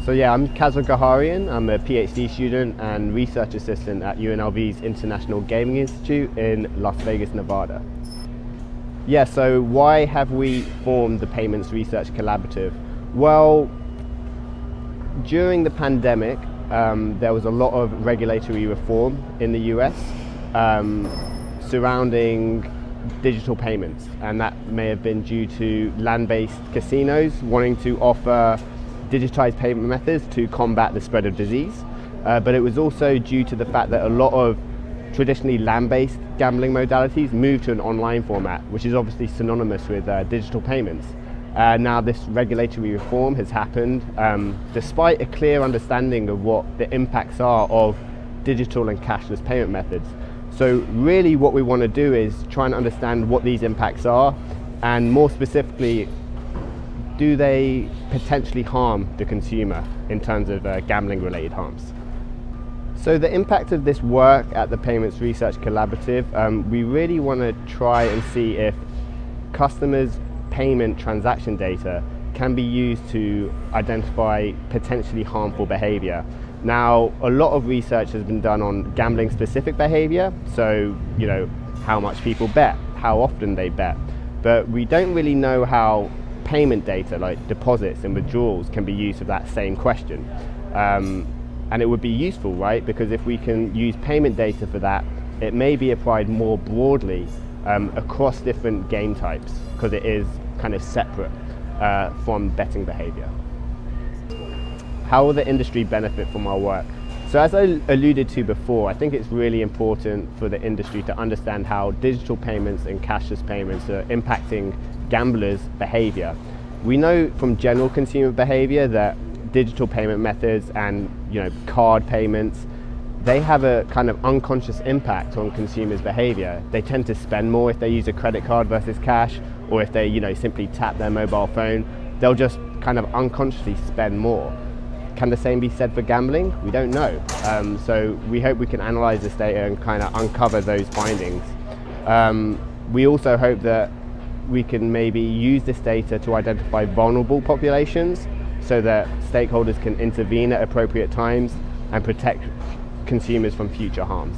So yeah, I'm Kasra Ghaharian. I'm a Ph.D. student and research assistant at UNLV's International Gaming Institute in Las Vegas, Nevada. Yeah, so why have we formed the Payments Research Collaborative? Well, during the pandemic, there was a lot of regulatory reform in the US surrounding digital payments, and that may have been due to land-based casinos wanting to offer digitized payment methods to combat the spread of disease, but it was also due to the fact that a lot of traditionally land-based gambling modalities moved to an online format, which is obviously synonymous with digital payments. Now this regulatory reform has happened despite a clear understanding of what the impacts are of digital and cashless payment methods. So really what we want to do is try and understand what these impacts are, and more specifically, do they potentially harm the consumer in terms of gambling related harms. So the impact of this work at the Payments Research Collaborative, we really want to try and see if customers' payment transaction data can be used to identify potentially harmful behavior. Now, a lot of research has been done on gambling specific behavior, so how much people bet, how often they bet, but we don't really know how payment data like deposits and withdrawals can be used for that same question. And it would be useful, right? Because if we can use payment data for that, it may be applied more broadly across different game types, because it is kind of separate from betting behavior. How will the industry benefit from our work? So as I alluded to before, I think it's really important for the industry to understand how digital payments and cashless payments are impacting gamblers' behavior. We know from general consumer behavior that digital payment methods and card payments, they have a kind of unconscious impact on consumers' behavior. They tend to spend more if they use a credit card versus cash, or if they simply tap their mobile phone, they'll just kind of unconsciously spend more. Can the same be said for gambling? We don't know. So we hope we can analyze this data and kind of uncover those findings. We also hope that we can maybe use this data to identify vulnerable populations so that stakeholders can intervene at appropriate times and protect consumers from future harms.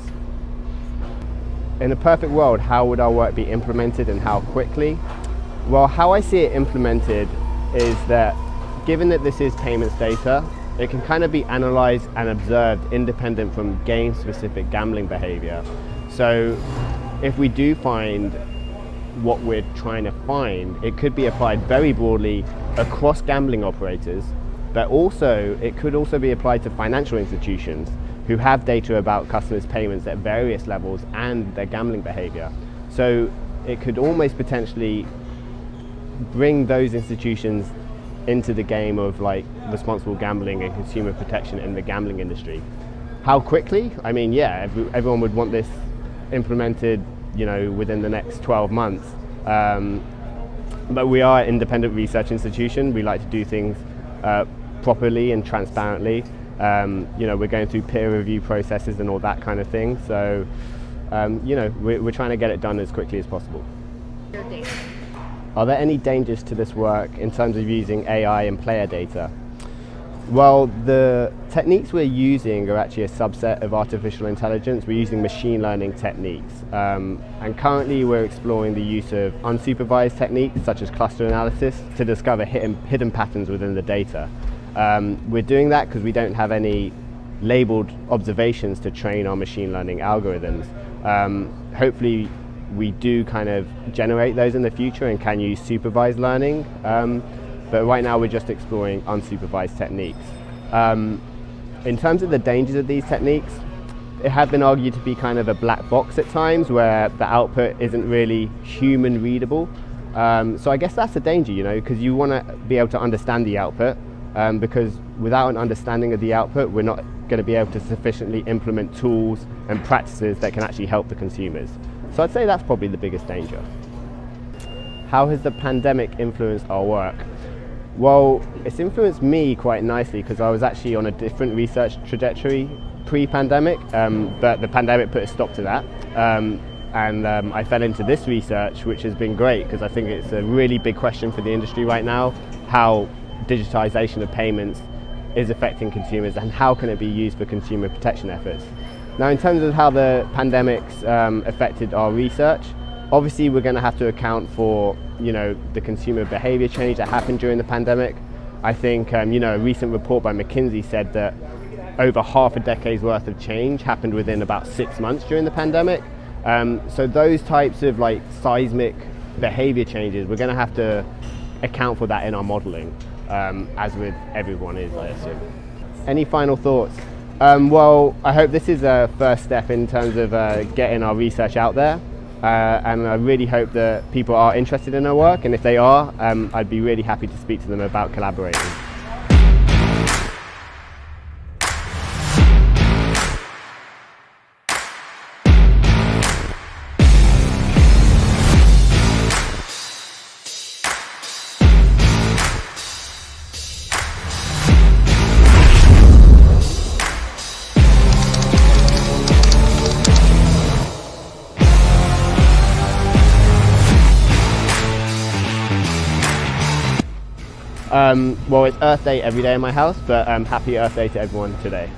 In a perfect world, how would our work be implemented and how quickly? Well, how I see it implemented is that given that this is payments data, it can kind of be analyzed and observed independent from game-specific gambling behavior. So if we do find what we're trying to find, it could be applied very broadly across gambling operators, but also it could also be applied to financial institutions who have data about customers' payments at various levels and their gambling behavior. So it could almost potentially bring those institutions into the game of responsible gambling and consumer protection in the gambling industry. How quickly? I mean, yeah, everyone would want this implemented within the next 12 months. But we are an independent research institution. We like to do things properly and transparently. We're going through peer review processes and all that kind of thing. So, we're trying to get it done as quickly as possible. Are there any dangers to this work in terms of using AI and player data? Well, the techniques we're using are actually a subset of artificial intelligence. We're using machine learning techniques. And currently we're exploring the use of unsupervised techniques such as cluster analysis to discover hidden patterns within the data. We're doing that because we don't have any labeled observations to train our machine learning algorithms. Hopefully we do kind of generate those in the future and can use supervised learning. But right now we're just exploring unsupervised techniques. In terms of the dangers of these techniques, it has been argued to be kind of a black box at times where the output isn't really human readable. So I guess that's a danger, because you want to be able to understand the output, because without an understanding of the output, we're not going to be able to sufficiently implement tools and practices that can actually help the consumers. So I'd say that's probably the biggest danger. How has the pandemic influenced our work? Well, it's influenced me quite nicely because I was actually on a different research trajectory pre-pandemic, but the pandemic put a stop to that. And I fell into this research, which has been great because I think it's a really big question for the industry right now, how digitization of payments is affecting consumers and how can it be used for consumer protection efforts. Now, in terms of how the pandemic's affected our research, obviously we're going to have to account for, the consumer behavior change that happened during the pandemic. I think, a recent report by McKinsey said that over half a decade's worth of change happened within about 6 months during the pandemic. So those types of seismic behavior changes, we're going to have to account for that in our modeling, as with everyone is, I assume. Any final thoughts? Well, I hope this is a first step in terms of getting our research out there. And I really hope that people are interested in our work, and if they are, I'd be really happy to speak to them about collaborating. Well, it's Earth Day every day in my house, but happy Earth Day to everyone today.